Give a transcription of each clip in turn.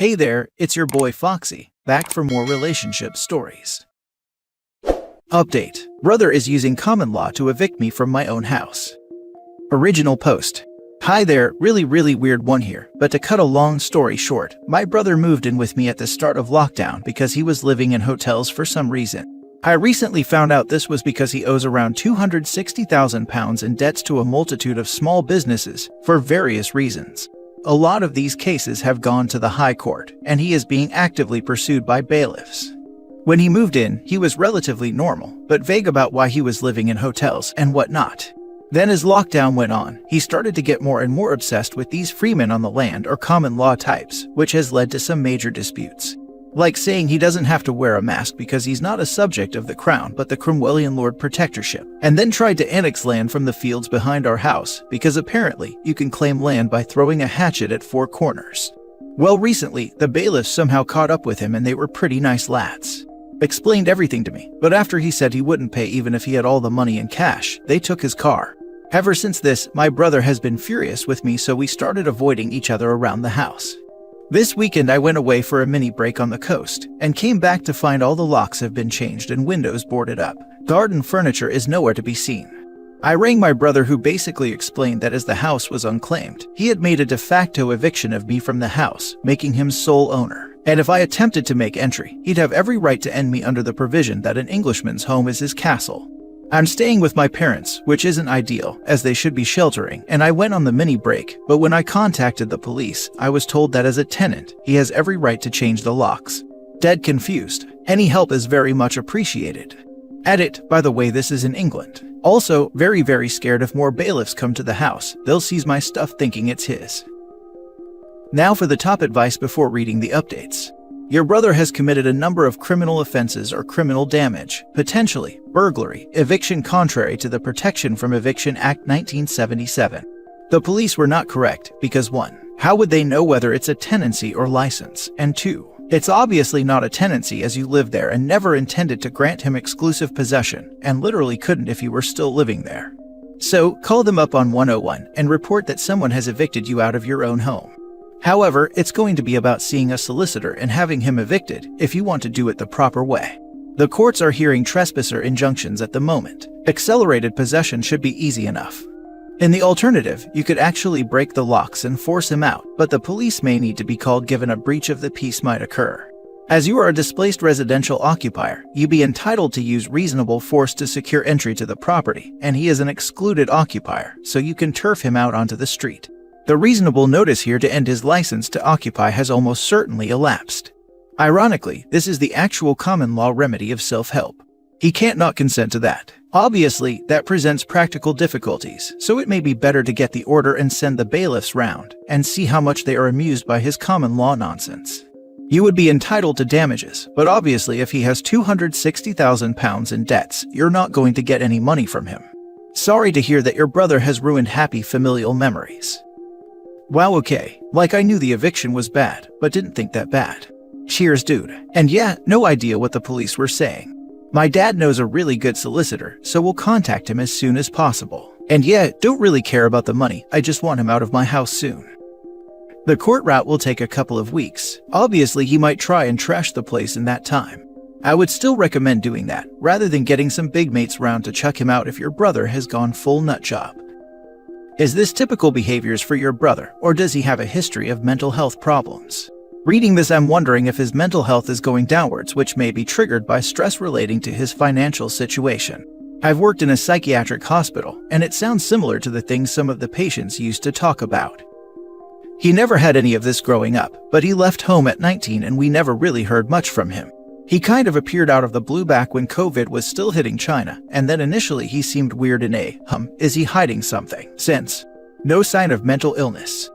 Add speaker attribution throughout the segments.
Speaker 1: Hey there, it's your boy Foxy, back for more relationship stories. Update. Brother is using common law to evict me from my own house. Original post. Hi there, really weird one here, but to cut a long story short, my brother moved in with me at the start of lockdown because he was living in hotels for some reason. I recently found out this was because he owes around £260,000 in debts to a multitude of small businesses, for various reasons. A lot of these cases have gone to the High Court, and he is being actively pursued by bailiffs. When he moved in, he was relatively normal, but vague about why he was living in hotels and whatnot. Then as lockdown went on, he started to get more and more obsessed with these freemen on the land or common law types, which has led to some major disputes. Like saying he doesn't have to wear a mask because he's not a subject of the crown but the Cromwellian Lord Protectorship, and then tried to annex land from the fields behind our house because apparently you can claim land by throwing a hatchet at four corners. Well, recently, the bailiffs somehow caught up with him and they were pretty nice lads. Explained everything to me, but after he said he wouldn't pay even if he had all the money in cash, they took his car. Ever since this, my brother has been furious with me, so we started avoiding each other around the house. This weekend I went away for a mini break on the coast, and came back to find all the locks have been changed and windows boarded up. Garden furniture is nowhere to be seen. I rang my brother, who basically explained that as the house was unclaimed, he had made a de facto eviction of me from the house, making him sole owner. And if I attempted to make entry, he'd have every right to end me under the provision that an Englishman's home is his castle. I'm staying with my parents, which isn't ideal, as they should be sheltering, and I went on the mini break, but when I contacted the police, I was told that as a tenant, he has every right to change the locks. Dead confused. Any help is very much appreciated. Edit, by the way, this is in England. Also, very scared if more bailiffs come to the house, they'll seize my stuff thinking it's his. Now for the top advice before reading the updates. Your brother has committed a number of criminal offenses or criminal damage, potentially burglary, eviction contrary to the Protection from Eviction Act 1977. The police were not correct because 1. How would they know whether it's a tenancy or license? And 2. It's obviously not a tenancy as you live there and never intended to grant him exclusive possession, and literally couldn't if you were still living there. So, call them up on 101 and report that someone has evicted you out of your own home. However, it's going to be about seeing a solicitor and having him evicted if you want to do it the proper way. The courts are hearing trespasser injunctions at the moment. Accelerated possession should be easy enough. In the alternative, you could actually break the locks and force him out, but the police may need to be called given a breach of the peace might occur. As you are a displaced residential occupier, you be entitled to use reasonable force to secure entry to the property, and he is an excluded occupier, so you can turf him out onto the street. The reasonable notice here to end his license to occupy has almost certainly elapsed. Ironically, this is the actual common law remedy of self-help. He can't not consent to that. Obviously, that presents practical difficulties, so it may be better to get the order and send the bailiffs round, and see how much they are amused by his common law nonsense. You would be entitled to damages, but obviously if he has £260,000 in debts, you're not going to get any money from him. Sorry to hear that your brother has ruined happy familial memories. Wow, okay, like I knew the eviction was bad, but didn't think that bad. Cheers, dude. And yeah, no idea what the police were saying. My dad knows a really good solicitor, so we'll contact him as soon as possible. And yeah, don't really care about the money, I just want him out of my house soon. The court route will take a couple of weeks. Obviously, he might try and trash the place in that time. I would still recommend doing that, rather than getting some big mates round to chuck him out if your brother has gone full nutjob. Is this typical behaviors for your brother, or does he have a history of mental health problems? Reading this, I'm wondering if his mental health is going downwards, which may be triggered by stress relating to his financial situation. I've worked in a psychiatric hospital, and it sounds similar to the things some of the patients used to talk about. He never had any of this growing up, but he left home at 19 and we never really heard much from him. He kind of appeared out of the blue back when COVID was still hitting China, and then initially he seemed weird and is he hiding something? Since. No sign of mental illness.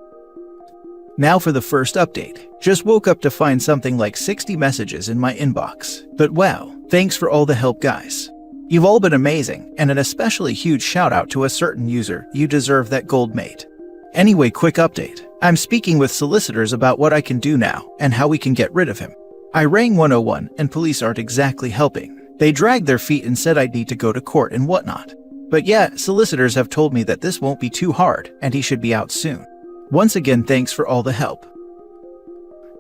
Speaker 1: Now for the first update. Just woke up to find something like 60 messages in my inbox. But wow, thanks for all the help, guys. You've all been amazing, and an especially huge shout out to a certain user. You deserve that gold, mate. Anyway, quick update. I'm speaking with solicitors about what I can do now, and how we can get rid of him. I rang 101 and police aren't exactly helping. They dragged their feet and said I'd need to go to court and whatnot. But yeah, solicitors have told me that this won't be too hard and he should be out soon. Once again, thanks for all the help.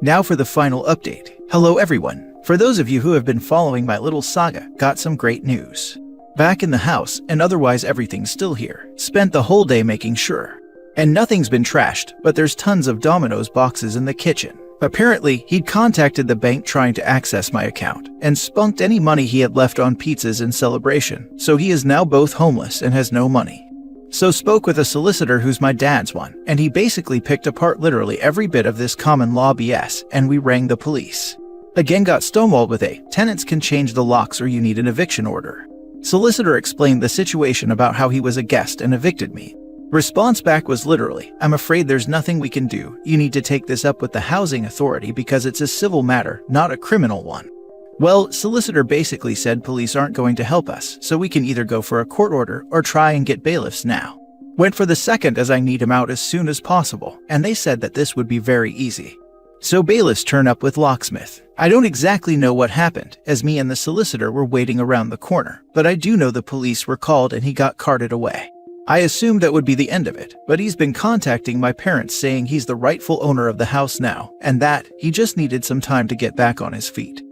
Speaker 1: Now for the final update. Hello everyone. For those of you who have been following my little saga, got some great news. Back in the house, and otherwise everything's still here. Spent the whole day making sure. And nothing's been trashed, but there's tons of Domino's boxes in the kitchen. Apparently, he'd contacted the bank trying to access my account, and spunked any money he had left on pizzas in celebration, so he is now both homeless and has no money. So spoke with a solicitor who's my dad's one, and he basically picked apart literally every bit of this common law BS, and we rang the police. Again got stonewalled with tenants can change the locks or you need an eviction order. Solicitor explained the situation about how he was a guest and evicted me. Response back was literally, I'm afraid there's nothing we can do, you need to take this up with the housing authority because it's a civil matter, not a criminal one. Well, solicitor basically said police aren't going to help us, so we can either go for a court order or try and get bailiffs now. Went for the second as I need him out as soon as possible, and they said that this would be very easy. So bailiffs turn up with locksmith. I don't exactly know what happened, as me and the solicitor were waiting around the corner, but I do know the police were called and he got carted away. I assumed that would be the end of it, but he's been contacting my parents saying he's the rightful owner of the house now, and that he just needed some time to get back on his feet.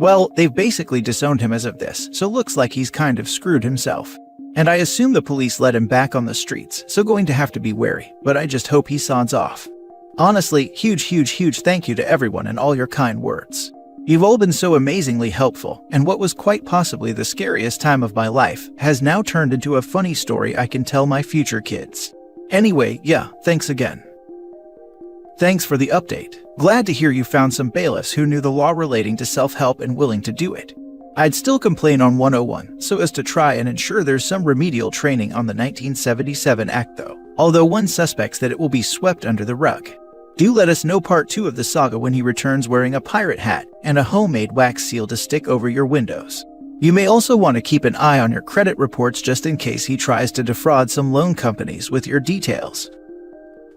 Speaker 1: Well, they've basically disowned him as of this, so looks like he's kind of screwed himself. And I assume the police let him back on the streets, so going to have to be wary, but I just hope he sods off. Honestly, huge thank you to everyone and all your kind words. You've all been so amazingly helpful, and what was quite possibly the scariest time of my life has now turned into a funny story I can tell my future kids. Anyway, yeah, thanks again. Thanks for the update. Glad to hear you found some bailiffs who knew the law relating to self-help and willing to do it. I'd still complain on 101 so as to try and ensure there's some remedial training on the 1977 Act though, although one suspects that it will be swept under the rug. Do let us know part 2 of the saga when he returns wearing a pirate hat and a homemade wax seal to stick over your windows. You may also want to keep an eye on your credit reports just in case he tries to defraud some loan companies with your details.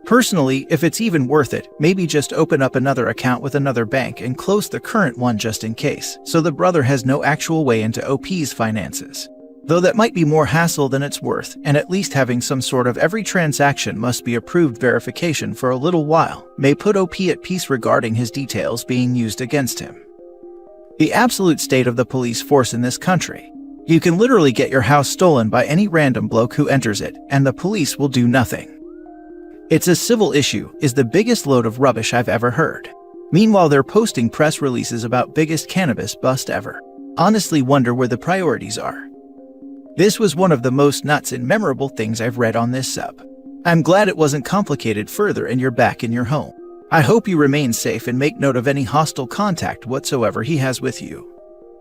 Speaker 1: Personally, if it's even worth it, maybe just open up another account with another bank and close the current one just in case, so the brother has no actual way into OP's finances. Though that might be more hassle than it's worth, and at least having some sort of every transaction must be approved verification for a little while may put OP at peace regarding his details being used against him. The absolute state of the police force in this country. You can literally get your house stolen by any random bloke who enters it, and the police will do nothing. It's a civil issue is the biggest load of rubbish I've ever heard. Meanwhile, they're posting press releases about biggest cannabis bust ever. Honestly wonder where the priorities are. This was one of the most nuts and memorable things I've read on this sub. I'm glad it wasn't complicated further and you're back in your home. I hope you remain safe and make note of any hostile contact whatsoever he has with you.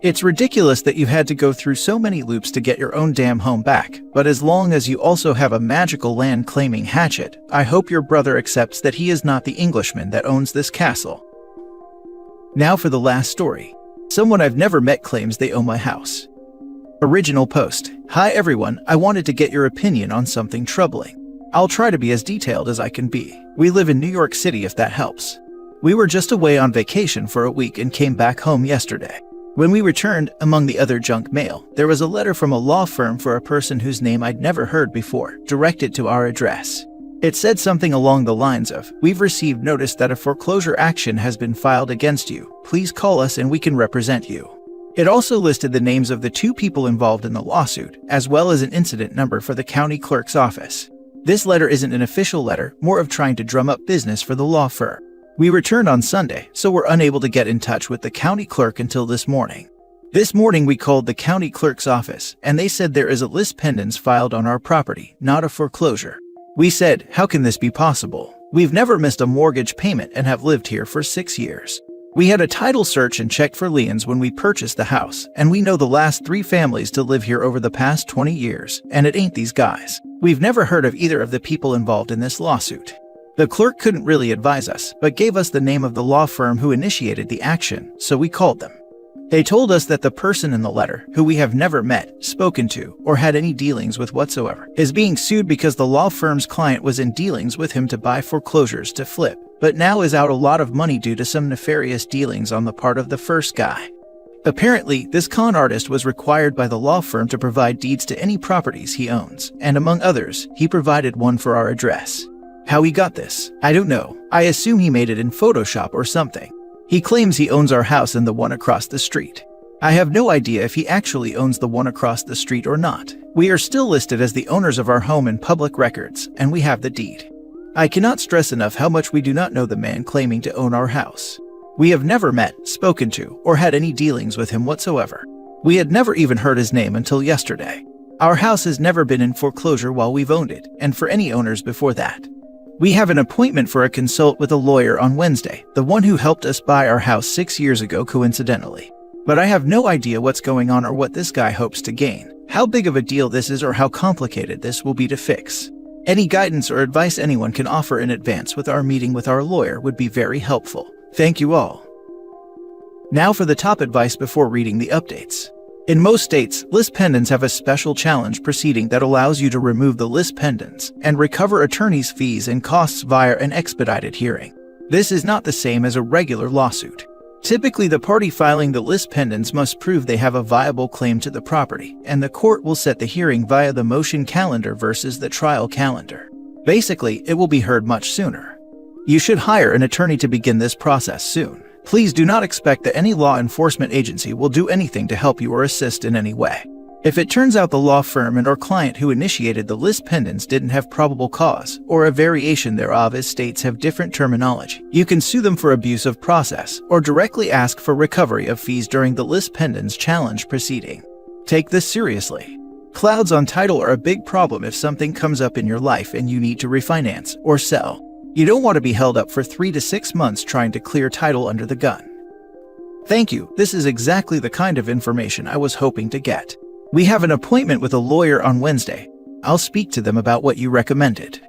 Speaker 1: It's ridiculous that you had to go through so many loops to get your own damn home back, but as long as you also have a magical land-claiming hatchet, I hope your brother accepts that he is not the Englishman that owns this castle. Now for the last story. Someone I've never met claims they own my house. Original post. Hi everyone, I wanted to get your opinion on something troubling. I'll try to be as detailed as I can be. We live in New York City if that helps. We were just away on vacation for a week and came back home yesterday. When we returned, among the other junk mail, there was a letter from a law firm for a person whose name I'd never heard before, directed to our address. It said something along the lines of, "We've received notice that a foreclosure action has been filed against you. Please call us and we can represent you." It also listed the names of the 2 people involved in the lawsuit, as well as an incident number for the county clerk's office. This letter isn't an official letter, more of trying to drum up business for the law firm. We returned on Sunday, so we're unable to get in touch with the county clerk until this morning. This morning we called the county clerk's office, and they said there is a lis pendens filed on our property, not a foreclosure. We said, how can this be possible? We've never missed a mortgage payment and have lived here for 6 years. We had a title search and checked for liens when we purchased the house, and we know the last 3 families to live here over the past 20 years, and it ain't these guys. We've never heard of either of the people involved in this lawsuit. The clerk couldn't really advise us, but gave us the name of the law firm who initiated the action, so we called them. They told us that the person in the letter, who we have never met, spoken to, or had any dealings with whatsoever, is being sued because the law firm's client was in dealings with him to buy foreclosures to flip, but now is out a lot of money due to some nefarious dealings on the part of the first guy. Apparently, this con artist was required by the law firm to provide deeds to any properties he owns, and among others, he provided one for our address. How he got this, I don't know. I assume he made it in Photoshop or something. He claims he owns our house and the one across the street. I have no idea if he actually owns the one across the street or not. We are still listed as the owners of our home in public records, and we have the deed. I cannot stress enough how much we do not know the man claiming to own our house. We have never met, spoken to, or had any dealings with him whatsoever. We had never even heard his name until yesterday. Our house has never been in foreclosure while we've owned it, and for any owners before that. We have an appointment for a consult with a lawyer on Wednesday, the one who helped us buy our house 6 years ago coincidentally. But I have no idea what's going on or what this guy hopes to gain, how big of a deal this is or how complicated this will be to fix. Any guidance or advice anyone can offer in advance with our meeting with our lawyer would be very helpful. Thank you all. Now for the top advice before reading the updates. In most states, lis pendens have a special challenge proceeding that allows you to remove the lis pendens and recover attorney's fees and costs via an expedited hearing. This is not the same as a regular lawsuit. Typically, the party filing the lis pendens must prove they have a viable claim to the property, and the court will set the hearing via the motion calendar versus the trial calendar. Basically, it will be heard much sooner. You should hire an attorney to begin this process soon. Please do not expect that any law enforcement agency will do anything to help you or assist in any way. If it turns out the law firm and/or client who initiated the lis pendens didn't have probable cause, or a variation thereof as states have different terminology, you can sue them for abuse of process, or directly ask for recovery of fees during the lis pendens challenge proceeding. Take this seriously. Clouds on title are a big problem if something comes up in your life and you need to refinance or sell. You don't want to be held up for 3 to 6 months trying to clear title under the gun. Thank you, this is exactly the kind of information I was hoping to get. We have an appointment with a lawyer on Wednesday. I'll speak to them about what you recommended.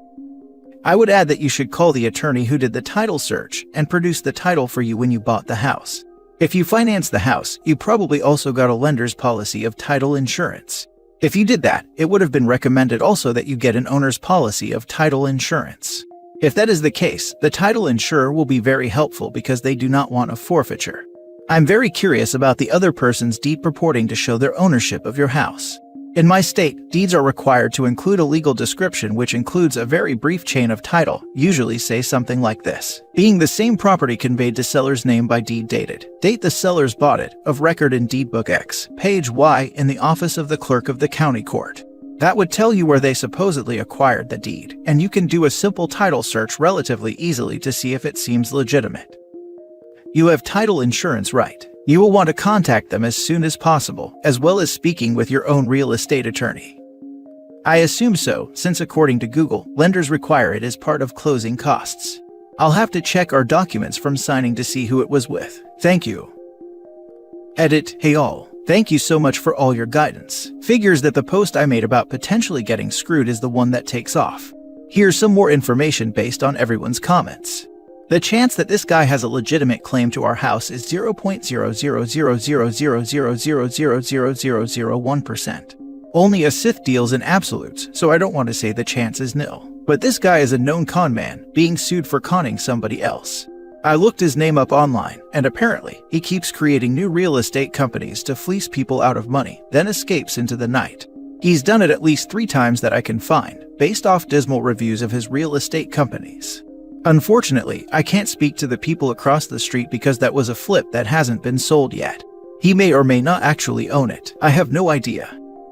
Speaker 1: I would add that you should call the attorney who did the title search and produce the title for you when you bought the house. If you financed the house, you probably also got a lender's policy of title insurance. If you did that, it would have been recommended also that you get an owner's policy of title insurance. If that is the case, the title insurer will be very helpful because they do not want a forfeiture. I'm very curious about the other person's deed purporting to show their ownership of your house. In my state, deeds are required to include a legal description which includes a very brief chain of title, usually say something like this. Being the same property conveyed to seller's name by deed dated. Date the sellers bought it, of record in deed book X, page Y in the office of the clerk of the county court. That would tell you where they supposedly acquired the deed, and you can do a simple title search relatively easily to see if it seems legitimate. You have title insurance, right? You will want to contact them as soon as possible, as well as speaking with your own real estate attorney. I assume so, since according to Google, lenders require it as part of closing costs. I'll have to check our documents from signing to see who it was with. Thank you. Edit. Hey all. Thank you so much for all your guidance. Figures that the post I made about potentially getting screwed is the one that takes off. Here's some more information based on everyone's comments. The chance that this guy has a legitimate claim to our house is 0.0000000000001%. Only a Sith deals in absolutes, so I don't want to say the chance is nil. But this guy is a known con man, being sued for conning somebody else. I looked his name up online, and apparently, he keeps creating new real estate companies to fleece people out of money, then escapes into the night. He's done it at least 3 times that I can find, based off dismal reviews of his real estate companies. Unfortunately, I can't speak to the people across the street because that was a flip that hasn't been sold yet. He may or may not actually own it. I have no idea.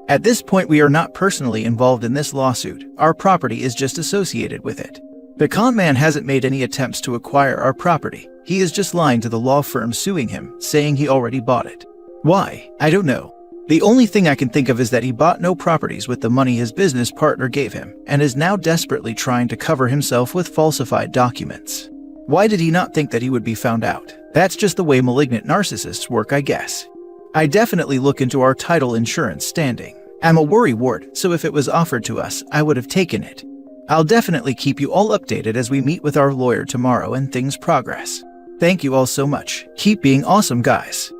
Speaker 1: At this point, we are not personally involved in this lawsuit. Our property is just associated with it. The con man hasn't made any attempts to acquire our property. He is just lying to the law firm suing him, saying he already bought it. Why? I don't know. The only thing I can think of is that he bought no properties with the money his business partner gave him, and is now desperately trying to cover himself with falsified documents. Why did he not think that he would be found out? That's just the way malignant narcissists work, I guess. I definitely look into our title insurance standing. I'm a worry ward, so if it was offered to us, I would have taken it. I'll definitely keep you all updated as we meet with our lawyer tomorrow and things progress. Thank you all so much. Keep being awesome, guys.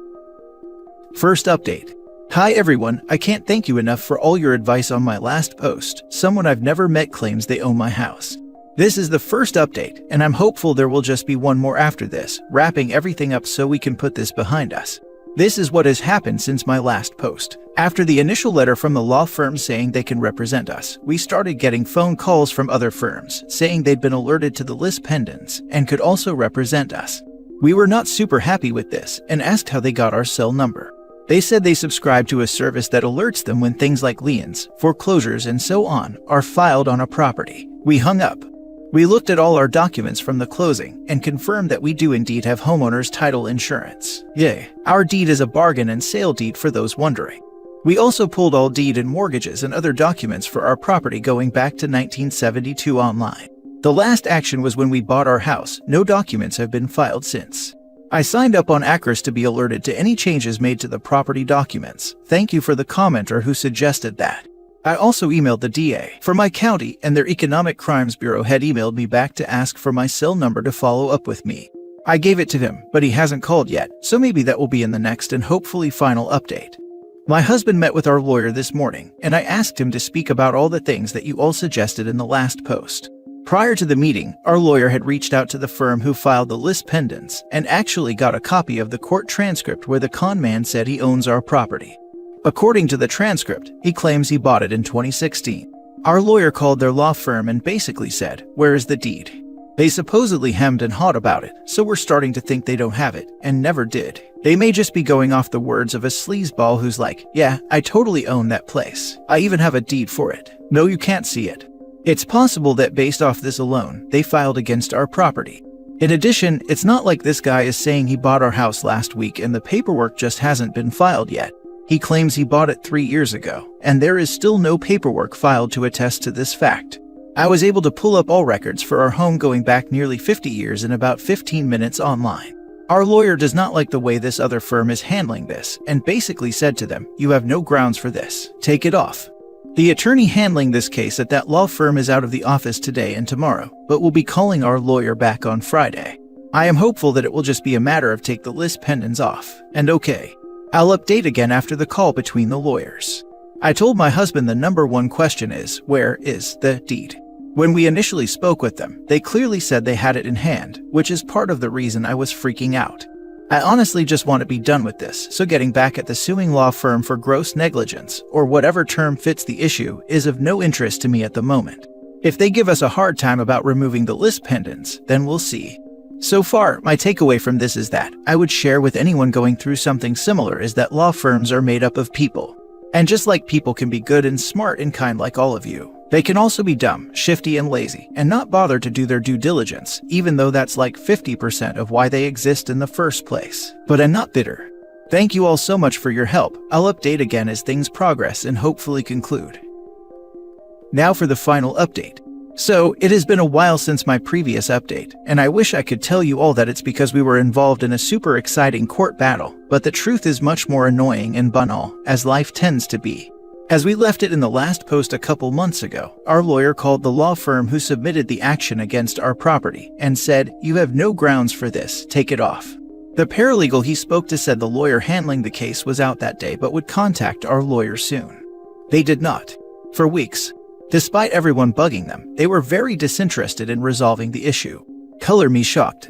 Speaker 1: First update. Hi everyone, I can't thank you enough for all your advice on my last post. Someone I've never met claims they own my house. This is the first update, and I'm hopeful there will just be one more after this, wrapping everything up so we can put this behind us. This is what has happened since my last post. After the initial letter from the law firm saying they can represent us, we started getting phone calls from other firms saying they'd been alerted to the lis pendens and could also represent us. We were not super happy with this and asked how they got our cell number. They said they subscribe to a service that alerts them when things like liens, foreclosures, and so on are filed on a property. We hung up. We looked at all our documents from the closing and confirmed that we do indeed have homeowner's title insurance. Yay. Our deed is a bargain and sale deed for those wondering. We also pulled all deed and mortgages and other documents for our property going back to 1972 online. The last action was when we bought our house. No documents have been filed since. I signed up on Acris to be alerted to any changes made to the property documents. Thank you for the commenter who suggested that. I also emailed the DA for my county, and their Economic Crimes Bureau had emailed me back to ask for my cell number to follow up with me. I gave it to him, but he hasn't called yet, so maybe that will be in the next and hopefully final update. My husband met with our lawyer this morning, and I asked him to speak about all the things that you all suggested in the last post. Prior to the meeting, our lawyer had reached out to the firm who filed the lis pendens and actually got a copy of the court transcript where the con man said he owns our property. According to the transcript, he claims he bought it in 2016. Our lawyer called their law firm and basically said, "Where is the deed?" They supposedly hemmed and hawed about it, so we're starting to think they don't have it, and never did. They may just be going off the words of a sleazeball who's like, "Yeah, I totally own that place. I even have a deed for it. No, you can't see it." It's possible that based off this alone, they filed against our property. In addition, it's not like this guy is saying he bought our house last week and the paperwork just hasn't been filed yet. He claims he bought it 3 years ago, and there is still no paperwork filed to attest to this fact. I was able to pull up all records for our home going back nearly 50 years in about 15 minutes online. Our lawyer does not like the way this other firm is handling this, and basically said to them, "You have no grounds for this. Take it off." The attorney handling this case at that law firm is out of the office today and tomorrow, but will be calling our lawyer back on Friday. I am hopeful that it will just be a matter of take the lis pendens off, and okay. I'll update again after the call between the lawyers. I told my husband the number one question is, where is the deed? When we initially spoke with them, they clearly said they had it in hand, which is part of the reason I was freaking out. I honestly just want to be done with this, so getting back at the suing law firm for gross negligence, or whatever term fits the issue, is of no interest to me at the moment. If they give us a hard time about removing the lis pendens, then we'll see. So far, my takeaway from this is that I would share with anyone going through something similar is that law firms are made up of people. And just like people can be good and smart and kind like all of you, they can also be dumb, shifty, and lazy, and not bother to do their due diligence, even though that's like 50% of why they exist in the first place. But I'm not bitter. Thank you all so much for your help. I'll update again as things progress and hopefully conclude. Now for the final update. So, it has been a while since my previous update, and I wish I could tell you all that it's because we were involved in a super exciting court battle, but the truth is much more annoying and banal, as life tends to be. As we left it in the last post a couple months ago, our lawyer called the law firm who submitted the action against our property and said, "You have no grounds for this, take it off." The paralegal he spoke to said the lawyer handling the case was out that day but would contact our lawyer soon. They did not. For weeks. Despite everyone bugging them, they were very disinterested in resolving the issue. Color me shocked.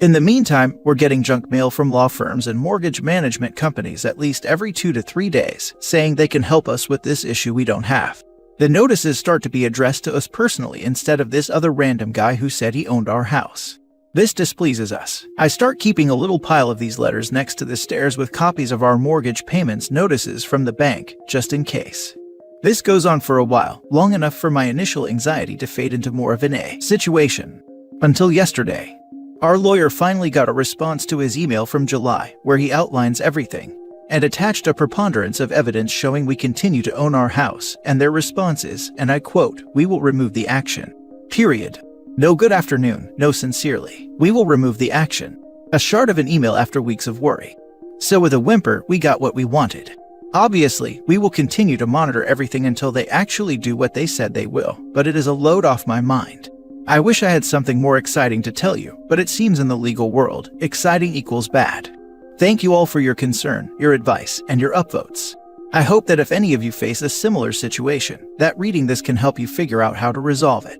Speaker 1: In the meantime, we're getting junk mail from law firms and mortgage management companies at least every 2 to 3 days, saying they can help us with this issue we don't have. The notices start to be addressed to us personally instead of this other random guy who said he owned our house. This displeases us. I start keeping a little pile of these letters next to the stairs with copies of our mortgage payments notices from the bank, just in case. This goes on for a while, long enough for my initial anxiety to fade into more of an A situation. Until yesterday. Our lawyer finally got a response to his email from July, where he outlines everything, and attached a preponderance of evidence showing we continue to own our house, and their response is, and I quote, "We will remove the action. Period. No good afternoon, no sincerely. We will remove the action." A shard of an email after weeks of worry. So with a whimper, we got what we wanted. Obviously, we will continue to monitor everything until they actually do what they said they will, but it is a load off my mind. I wish I had something more exciting to tell you, but it seems in the legal world, exciting equals bad. Thank you all for your concern, your advice, and your upvotes. I hope that if any of you face a similar situation, that reading this can help you figure out how to resolve it.